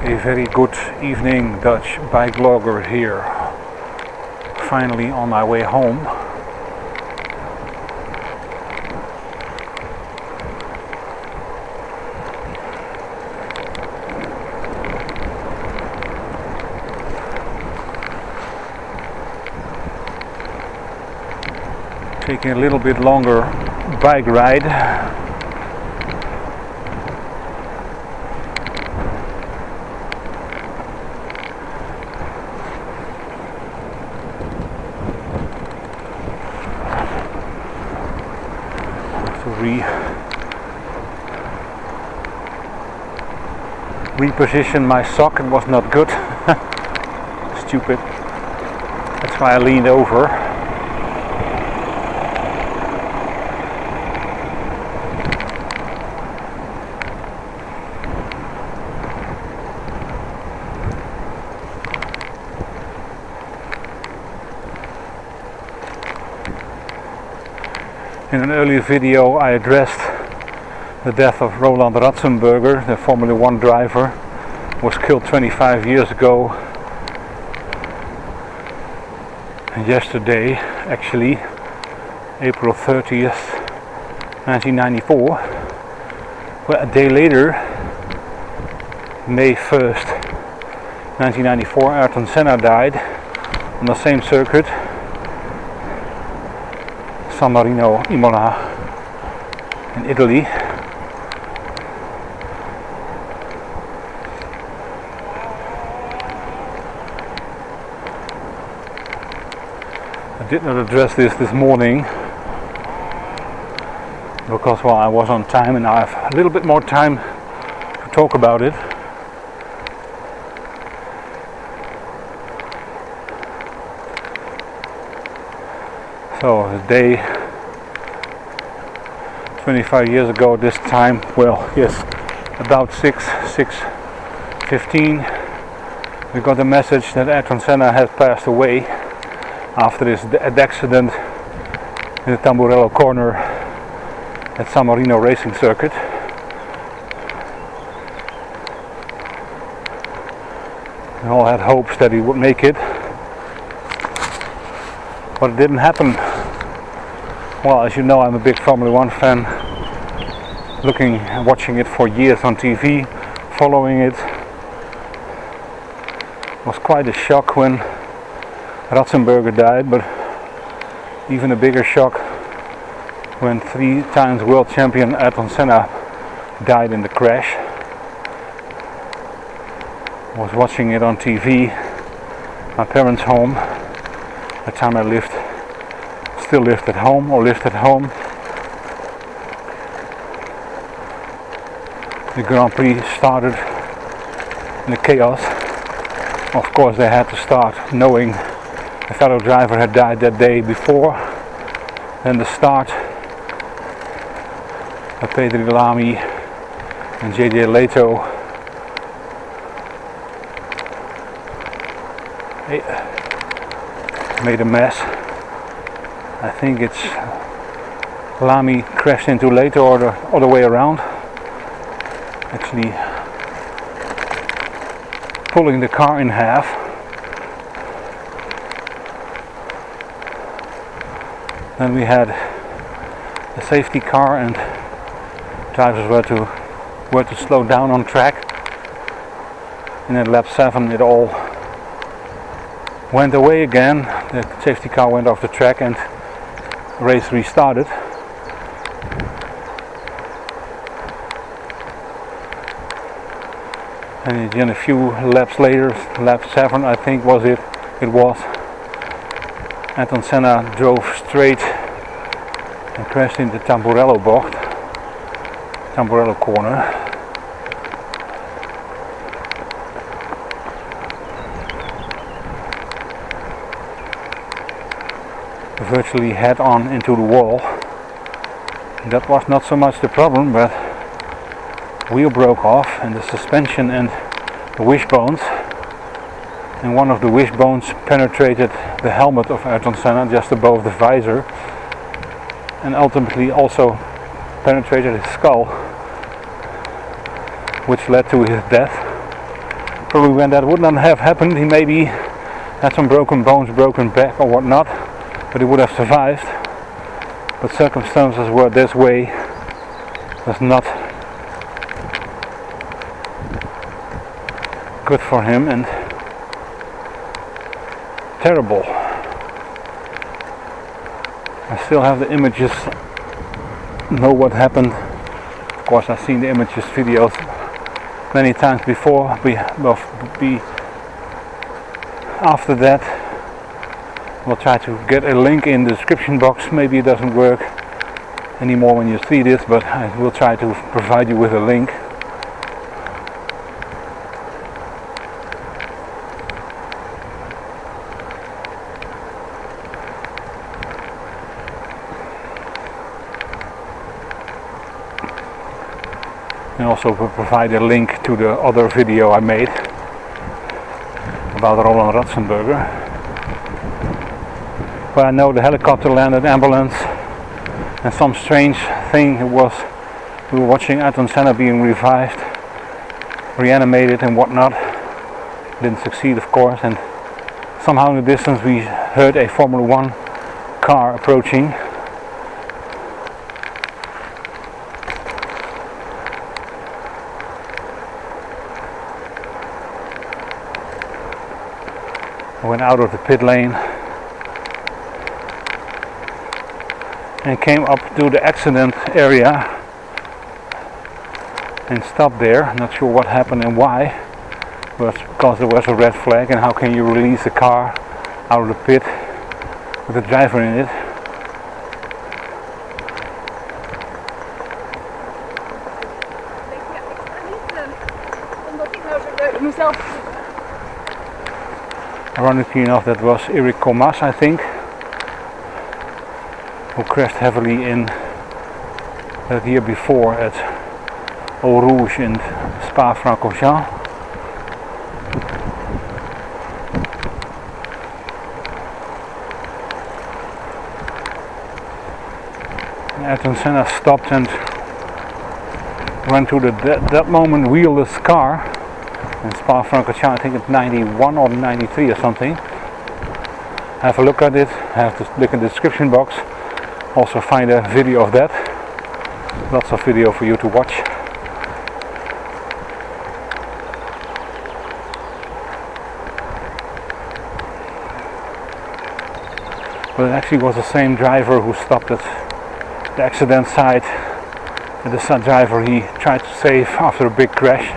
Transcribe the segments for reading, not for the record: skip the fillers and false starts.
A very good evening, Dutch bike vlogger here. Finally on my way home. Taking a little bit longer bike ride. Reposition my sock, it was not good. Stupid. That's why I leaned over. In an earlier video I addressed the death of Roland Ratzenberger, the Formula 1 driver, was killed 25 years ago. And yesterday, actually, April 30th, 1994. Well, a day later, May 1st, 1994, Ayrton Senna died on the same circuit, San Marino, Imola, in Italy. I did not address this morning because, well, I was on time and I have a little bit more time to talk about it. So the day 25 years ago this time, well, yes, about 6:15, we got a message that Ayrton Senna had passed away after his accident in the Tamburello corner at San Marino racing circuit. We all had hopes that he would make it, but it didn't happen. Well, as you know, I'm a big Formula 1 fan, looking and watching it for years on TV, following it. It was quite a shock when Ratzenberger died, but even a bigger shock when 3 times world champion Ayrton Senna died in the crash. I was watching it on TV, my parents' home. At the time I still lived at home. The Grand Prix started in the chaos. Of course, they had to start knowing a fellow driver had died that day before. Then the start of Pedro Lamy and JJ Leto made a mess. I think it's Lamy crashed into Leto or the other way around, actually pulling the car in half. Then we had a safety car and drivers were to slow down on track. And at lap 7 it all went away again. The safety car went off the track and the race restarted. And then a few laps later, lap 7 I think it was, Ayrton Senna drove straight and crashed into Tamburello corner. Virtually head on into the wall. That was not so much the problem, but wheel broke off and the suspension and the wishbones, and one of the wishbones penetrated the helmet of Ayrton Senna just above the visor, and ultimately also penetrated his skull, which led to his death. Probably when that would not have happened, he maybe had some broken bones, broken back or whatnot, but he would have survived. But circumstances were this way was not good for him and terrible. I still have the images, know what happened. Of course I've seen the images, videos many times before. After that we'll try to get a link in the description box. Maybe it doesn't work anymore when you see this, but I will try to provide you with a link. And also will provide a link to the other video I made about Roland Ratzenberger. But I know the helicopter landed, ambulance, and some strange thing it was. We were watching Ayrton Senna being revived, reanimated and whatnot. Didn't succeed, of course, and somehow in the distance we heard a Formula 1 car approaching. I went out of the pit lane and came up to the accident area and stopped there. Not sure what happened and why, but because there was a red flag, and how can you release a car out of the pit with a driver in it? Ironically enough, that was Erik, I think, who crashed heavily in that year before at Eau Rouge in Spa Francorchamps. Ayrton Senna stopped and ran to that moment wheelless car in Spa Francorchamps. I think it's 91 or 93 or something. Have a look at it, have to look in the description box. Also find a video of that. Lots of video for you to watch. But it actually was the same driver who stopped at the accident site. And the driver he tried to save after a big crash.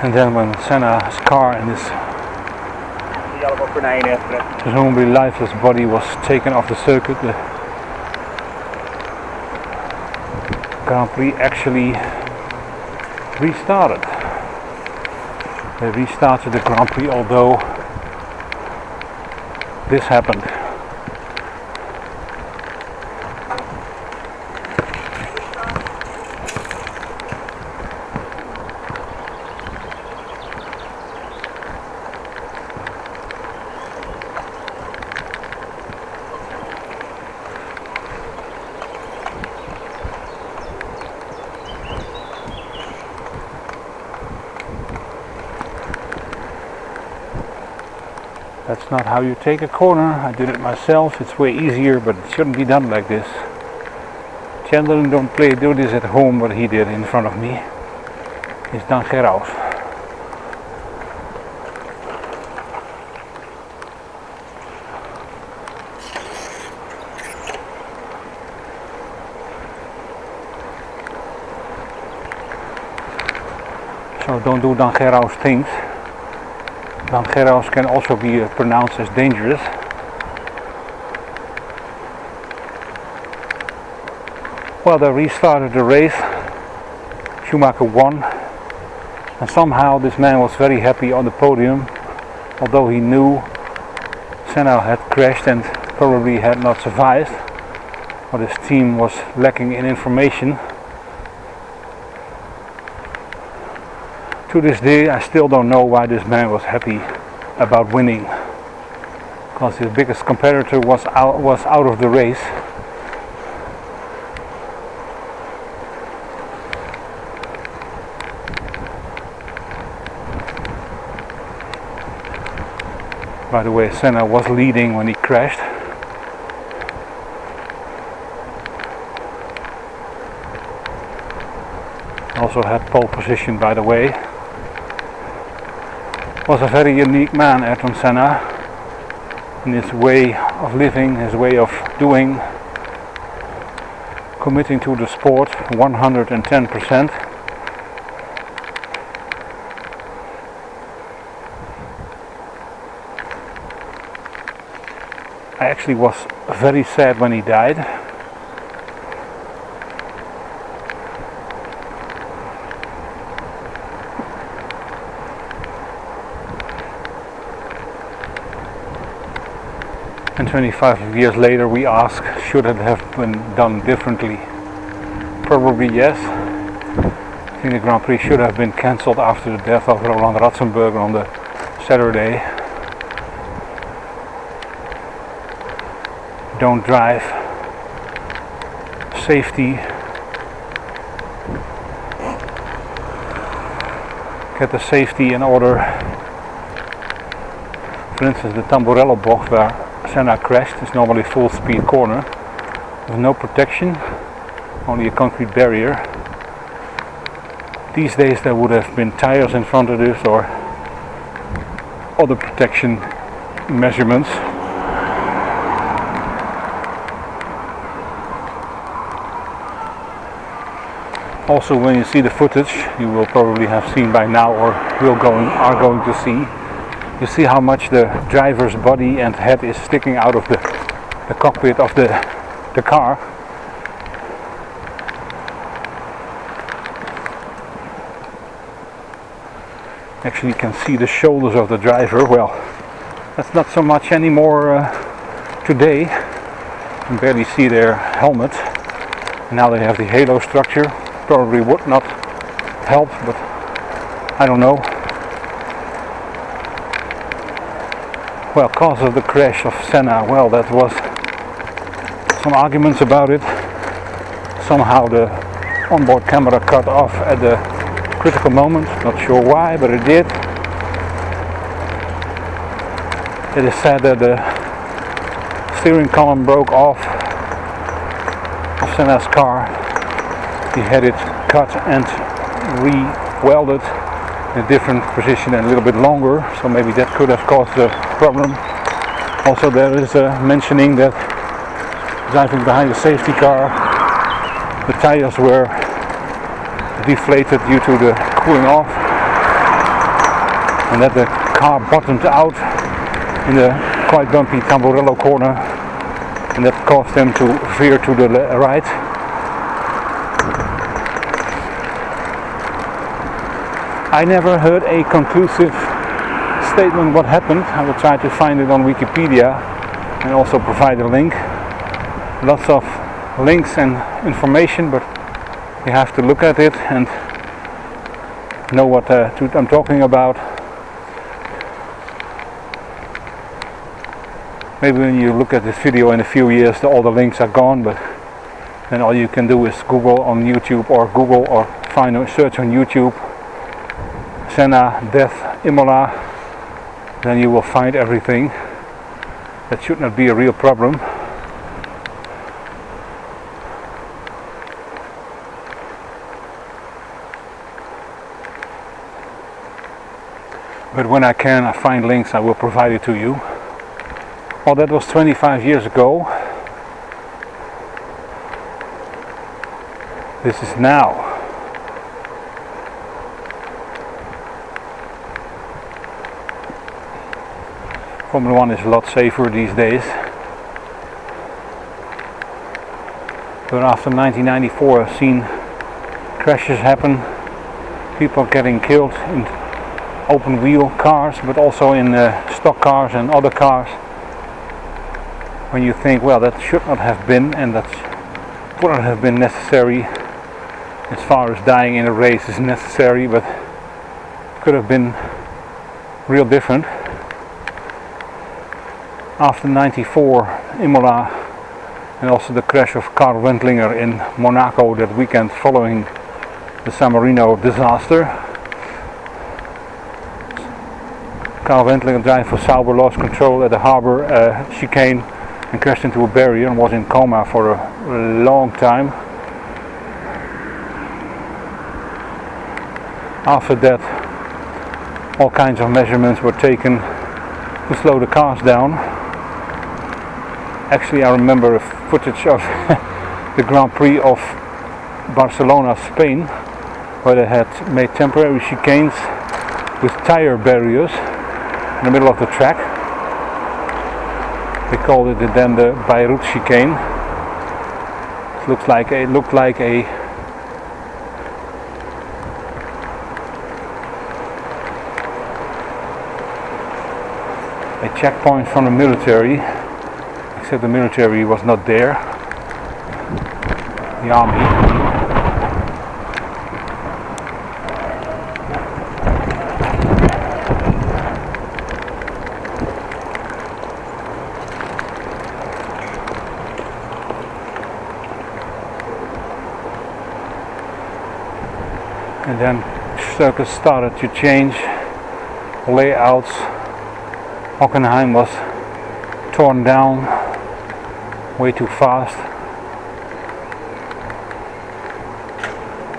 And then when Senna's car and his presumably lifeless body was taken off the circuit, the Grand Prix actually restarted. They restarted the Grand Prix, although this happened. That's not how you take a corner. I did it myself. It's way easier, but it shouldn't be done like this. Children don't do this at home, what he did in front of me. Is dan geraus. So don't do dan geraus things. Dangerous can also be pronounced as dangerous. Well, they restarted the race. Schumacher won, and somehow this man was very happy on the podium, although he knew Senna had crashed and probably had not survived, but his team was lacking in information. To this day I still don't know why this man was happy about winning, because his biggest competitor was out of the race. By the way, Senna was leading when he crashed. Also had pole position, by the way. Was a very unique man, Ayrton Senna, in his way of living, his way of doing, committing to the sport 110%. I actually was very sad when he died. And 25 years later we ask, should it have been done differently? Probably yes. I think the Grand Prix should have been cancelled after the death of Roland Ratzenberger on the Saturday. Don't drive. Safety. Get the safety in order. For instance, the Tamburello box where Senna crashed is normally full speed corner with no protection, only a concrete barrier. These days there would have been tires in front of this or other protection measurements. Also, when you see the footage, you will probably have seen by now or are going to see, you see how much the driver's body and head is sticking out of the cockpit of the car. Actually, you can see the shoulders of the driver. Well, that's not so much anymore today. You can barely see their helmet. Now they have the halo structure. Probably would not help, but I don't know. Well, cause of the crash of Senna, well, that was some arguments about it. Somehow the onboard camera cut off at the critical moment, not sure why, but it did. It is said that the steering column broke off of Senna's car. He had it cut and re-welded in a different position and a little bit longer, so maybe that could have caused the problem. Also, there is a mentioning that driving behind the safety car, the tires were deflated due to the cooling off, and that the car bottomed out in the quite bumpy Tamburello corner, and that caused them to veer to the right. I never heard a conclusive statement what happened. I will try to find it on Wikipedia and also provide a link. Lots of links and information, but you have to look at it and know what I'm talking about. Maybe when you look at this video in a few years, all the links are gone, but then all you can do is Google on YouTube or Google or find a search on YouTube Senna death Imola, then you will find everything. That should not be a real problem. But when I find links, I will provide it to you. Well, that was 25 years ago. This is now. Formula 1 is a lot safer these days. But after 1994 I've seen crashes happen, people getting killed in open wheel cars, but also in stock cars and other cars. When you think, well, that should not have been, and that wouldn't have been necessary as far as dying in a race is necessary, but could have been real different. After '94 Imola and also the crash of Karl Wendlinger in Monaco that weekend following the San Marino disaster, Karl Wendlinger driving for Sauber lost control at the harbour chicane and crashed into a barrier and was in coma for a long time. After that, all kinds of measurements were taken to slow the cars down. Actually, I remember a footage of the Grand Prix of Barcelona, Spain, where they had made temporary chicanes with tire barriers in the middle of the track. They called it then the Beirut chicane. It looked like a checkpoint from the military, except the military was not there, the army. And then circuits started to change, layouts. Hockenheim was torn down way too fast.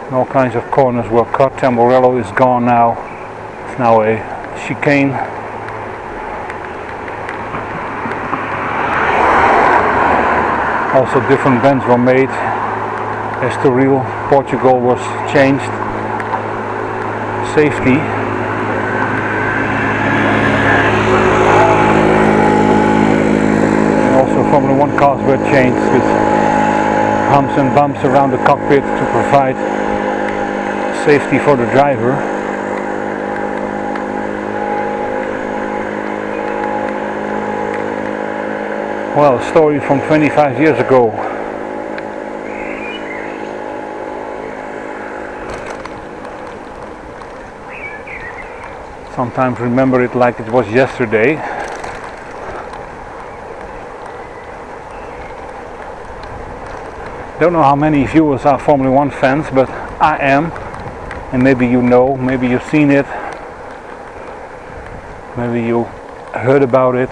And all kinds of corners were cut. Tamburello is gone now. It's now a chicane. Also different bends were made. Estoril, Portugal was changed. Safety. Formula 1 cars were changed with humps and bumps around the cockpit to provide safety for the driver. Well, a story from 25 years ago. Sometimes remember it like it was yesterday. Don't know how many viewers are Formula 1 fans, but I am, and maybe you know, maybe you've seen it, maybe you heard about it.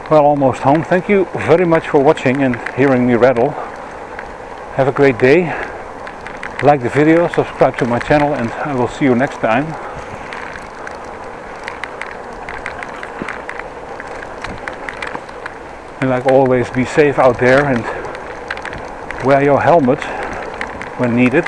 Well, almost home. Thank you very much for watching and hearing me rattle. Have a great day. Like the video, subscribe to my channel, and I will see you next time. And like always, be safe out there and wear your helmet when needed.